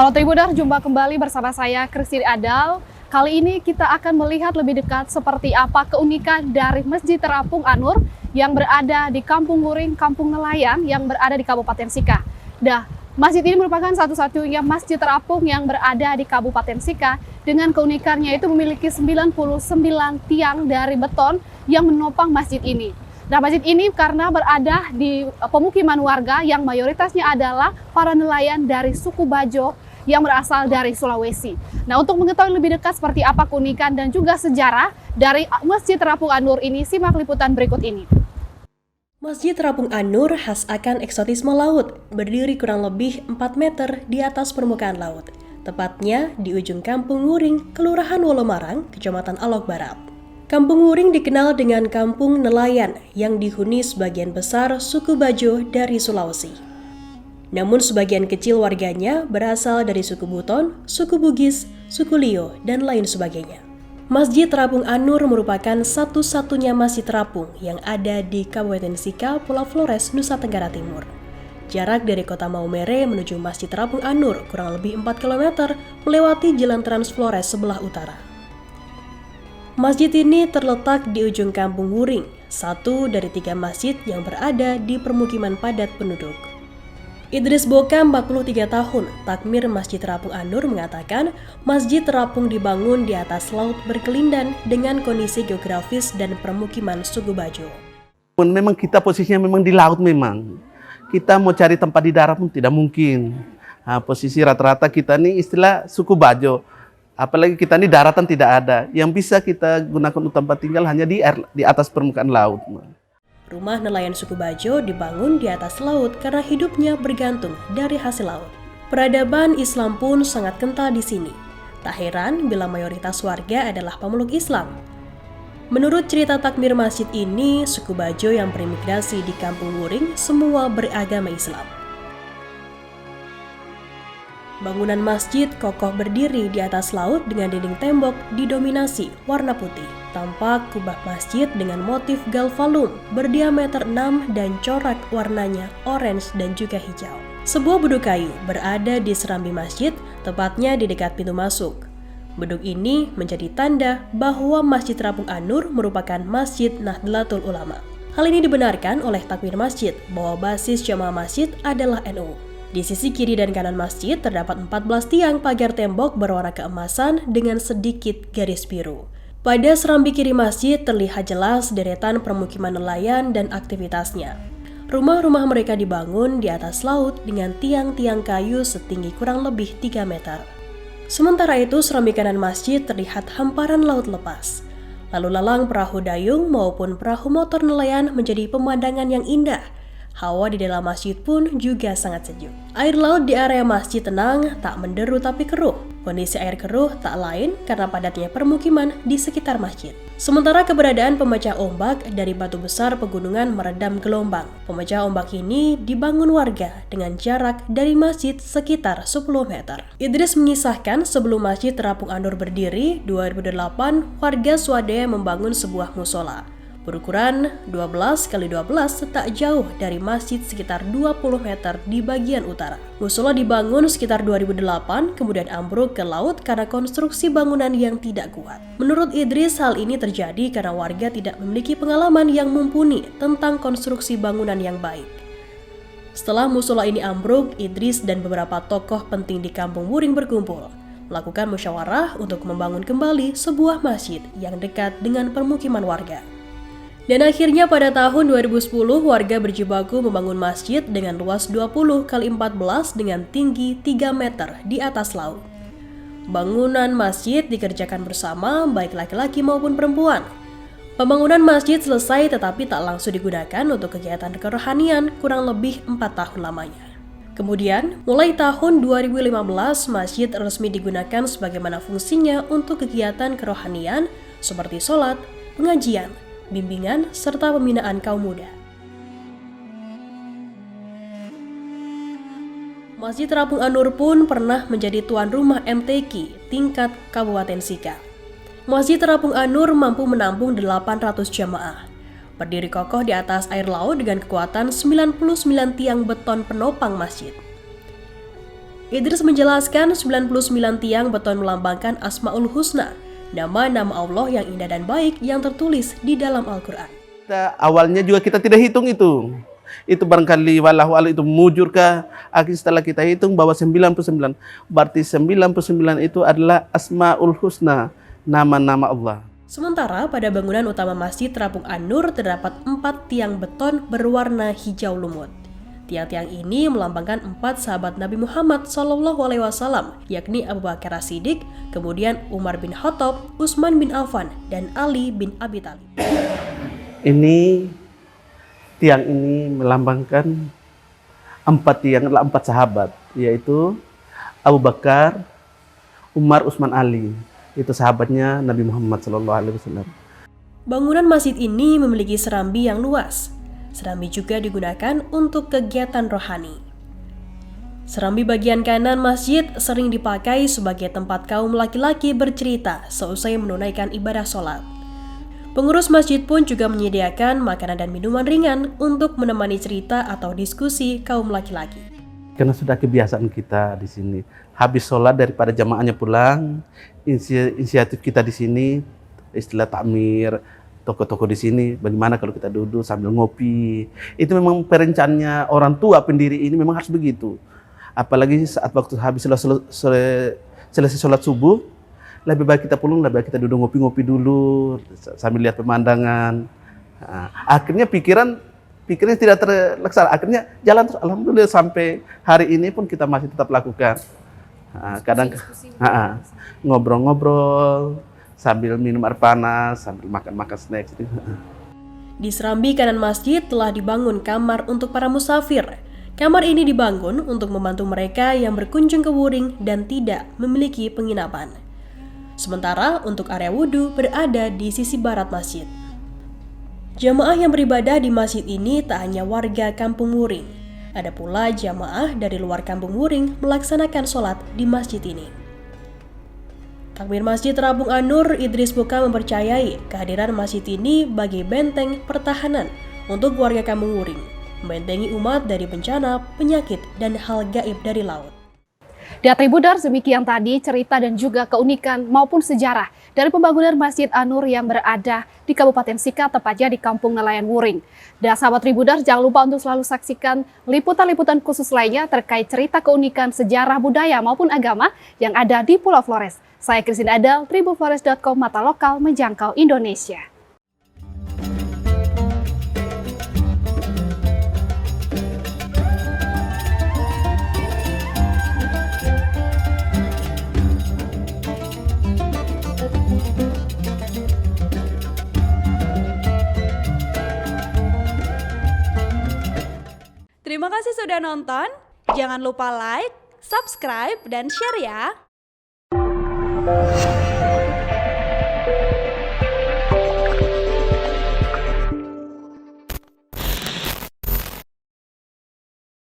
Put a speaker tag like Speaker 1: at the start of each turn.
Speaker 1: Halo Tribuners, jumpa kembali bersama saya Christine Adal. Kali ini kita akan melihat lebih dekat seperti apa keunikan dari Masjid Terapung An-Nur yang berada di Kampung Wuring, Kampung Nelayan yang berada di Kabupaten Sika. Masjid ini merupakan satu-satunya masjid terapung yang berada di Kabupaten Sika dengan keunikannya itu memiliki 99 tiang dari beton yang menopang masjid ini. Masjid ini karena berada di pemukiman warga yang mayoritasnya adalah para nelayan dari suku Bajo yang berasal dari Sulawesi. Untuk mengetahui lebih dekat seperti apa keunikan dan juga sejarah dari Masjid Terapung An-Nur ini, simak liputan berikut ini.
Speaker 2: Masjid Terapung An-Nur khas akan eksotisme laut, berdiri kurang lebih 4 meter di atas permukaan laut, tepatnya di ujung Kampung Wuring, Kelurahan Wolomarang, Kecamatan Alok Barat. Kampung Wuring dikenal dengan kampung nelayan yang dihuni sebagian besar suku Bajo dari Sulawesi. Namun sebagian kecil warganya berasal dari suku Buton, suku Bugis, suku Lio, dan lain sebagainya. Masjid Terapung An-Nur merupakan satu-satunya masjid terapung yang ada di Kabupaten Sika, Pulau Flores, Nusa Tenggara Timur. Jarak dari kota Maumere menuju Masjid Terapung An-Nur kurang lebih 4 km melewati Jalan Trans Flores sebelah utara. Masjid ini terletak di ujung Kampung Wuring, satu dari 3 masjid yang berada di permukiman padat penduduk. Idris Boka, 43 tahun, takmir Masjid Terapung An-Nur mengatakan masjid terapung dibangun di atas laut berkelindan dengan kondisi geografis dan permukiman suku Bajo.
Speaker 3: Memang kita posisinya memang di laut memang. Kita mau cari tempat di darat pun tidak mungkin. Posisi rata-rata kita ini istilah suku Bajo. Apalagi kita ini daratan tidak ada. Yang bisa kita gunakan untuk tempat tinggal hanya di atas permukaan laut.
Speaker 2: Rumah nelayan suku Bajo dibangun di atas laut karena hidupnya bergantung dari hasil laut. Peradaban Islam pun sangat kental di sini. Tak heran bila mayoritas warga adalah pemeluk Islam. Menurut cerita takmir masjid ini, suku Bajo yang berimigrasi di Kampung Wuring semua beragama Islam. Bangunan masjid kokoh berdiri di atas laut dengan dinding tembok didominasi warna putih. Tampak kubah masjid dengan motif galvalum berdiameter 6 dan corak warnanya orange dan juga hijau. Sebuah beduk kayu berada di serambi masjid, tepatnya di dekat pintu masuk. Beduk ini menjadi tanda bahwa Masjid Terapung An-Nur merupakan Masjid Nahdlatul Ulama. Hal ini dibenarkan oleh takmir masjid bahwa basis jamaah masjid adalah NU. Di sisi kiri dan kanan masjid terdapat 14 tiang pagar tembok berwarna keemasan dengan sedikit garis biru. Pada serambi kiri masjid terlihat jelas deretan permukiman nelayan dan aktivitasnya. Rumah-rumah mereka dibangun di atas laut dengan tiang-tiang kayu setinggi kurang lebih 3 meter. Sementara itu serambi kanan masjid terlihat hamparan laut lepas. Lalu lalang perahu dayung maupun perahu motor nelayan menjadi pemandangan yang indah. Hawa di dalam masjid pun juga sangat sejuk. Air laut di area masjid tenang, tak menderu tapi keruh. Kondisi air keruh tak lain karena padatnya permukiman di sekitar masjid. Sementara keberadaan pemecah ombak dari batu besar pegunungan meredam gelombang. Pemecah ombak ini dibangun warga dengan jarak dari masjid sekitar 10 meter. Idris mengisahkan sebelum Masjid Terapung An-Nur berdiri, 2008 warga swadaya membangun sebuah musola berukuran 12 x 12 tak jauh dari masjid sekitar 20 meter di bagian utara. Musola dibangun sekitar 2008 kemudian ambruk ke laut karena konstruksi bangunan yang tidak kuat. Menurut Idris, hal ini terjadi karena warga tidak memiliki pengalaman yang mumpuni tentang konstruksi bangunan yang baik. Setelah musola ini ambruk, Idris dan beberapa tokoh penting di Kampung Wuring berkumpul, melakukan musyawarah untuk membangun kembali sebuah masjid yang dekat dengan permukiman warga. Dan akhirnya pada tahun 2010 warga berjibaku membangun masjid dengan luas 20 x 14 dengan tinggi 3 meter di atas laut. Bangunan masjid dikerjakan bersama baik laki-laki maupun perempuan. Pembangunan masjid selesai tetapi tak langsung digunakan untuk kegiatan kerohanian kurang lebih 4 tahun lamanya. Kemudian, mulai tahun 2015 masjid resmi digunakan sebagaimana fungsinya untuk kegiatan kerohanian seperti sholat, pengajian, bimbingan, serta pembinaan kaum muda. Masjid Terapung An-Nur pun pernah menjadi tuan rumah MTQ tingkat Kabupaten Sika. Masjid Terapung An-Nur mampu menampung 800 jamaah. Berdiri kokoh di atas air laut dengan kekuatan 99 tiang beton penopang masjid. Idris menjelaskan 99 tiang beton melambangkan Asmaul Husna, nama-nama Allah yang indah dan baik yang tertulis di dalam Al-Quran.
Speaker 3: Awalnya juga kita tidak hitung itu. Itu barangkali wallahu a'lam itu mujur kah? Akhirnya setelah kita hitung bahwa 99. Berarti 99 itu adalah Asmaul Husna, nama-nama Allah.
Speaker 2: Sementara pada bangunan utama Masjid Terapung An-Nur terdapat 4 tiang beton berwarna hijau lumut. Tiang-tiang ini melambangkan 4 sahabat Nabi Muhammad SAW, yakni Abu Bakar As-Siddiq, kemudian Umar bin Khattab, Utsman bin Affan, dan Ali bin Abi Thalib.
Speaker 3: Ini tiang ini melambangkan 4 tiang adalah 4 sahabat, yaitu Abu Bakar, Umar, Utsman, Ali. Itu sahabatnya Nabi Muhammad SAW.
Speaker 2: Bangunan masjid ini memiliki serambi yang luas. Serambi juga digunakan untuk kegiatan rohani. Serambi bagian kanan masjid sering dipakai sebagai tempat kaum laki-laki bercerita seusai menunaikan ibadah sholat. Pengurus masjid pun juga menyediakan makanan dan minuman ringan untuk menemani cerita atau diskusi kaum laki-laki.
Speaker 3: Karena sudah kebiasaan kita di sini. Habis sholat daripada jamaahnya pulang, inisiatif kita di sini, istilah takmir, toko-toko di sini, bagaimana kalau kita duduk sambil ngopi. Itu memang perencanaannya orang tua pendiri ini memang harus begitu. Apalagi saat waktu habis selesai sholat subuh, lebih baik kita pulang, lebih baik kita duduk ngopi-ngopi dulu sambil lihat pemandangan. Nah, akhirnya pikirannya tidak terlaksana. Akhirnya jalan terus. Alhamdulillah sampai hari ini pun kita masih tetap lakukan. Nah, kadang ngobrol-ngobrol sambil minum air panas, sambil makan snacks.
Speaker 2: Di serambi kanan masjid telah dibangun kamar untuk para musafir. Kamar ini dibangun untuk membantu mereka yang berkunjung ke Wuring dan tidak memiliki penginapan. Sementara untuk area wudhu berada di sisi barat masjid. Jamaah yang beribadah di masjid ini tak hanya warga Kampung Wuring. Ada pula jamaah dari luar Kampung Wuring melaksanakan sholat di masjid ini. Takmir Masjid Terapung An-Nur, Idris Buka mempercayai kehadiran masjid ini bagi benteng pertahanan untuk warga Kampung Wuring, membentengi umat dari bencana, penyakit, dan hal gaib dari laut.
Speaker 1: Di Tribuners, demikian tadi cerita dan juga keunikan maupun sejarah dari pembangunan Masjid An-Nur yang berada di Kabupaten Sika, tepatnya di Kampung Nelayan Wuring. Dan sahabat Tribuners, jangan lupa untuk selalu saksikan liputan-liputan khusus lainnya terkait cerita keunikan sejarah budaya maupun agama yang ada di Pulau Flores. Saya Christine Adal, tribunflores.com, mata lokal menjangkau Indonesia.
Speaker 4: Terima kasih sudah nonton. Jangan lupa like, subscribe, dan share ya.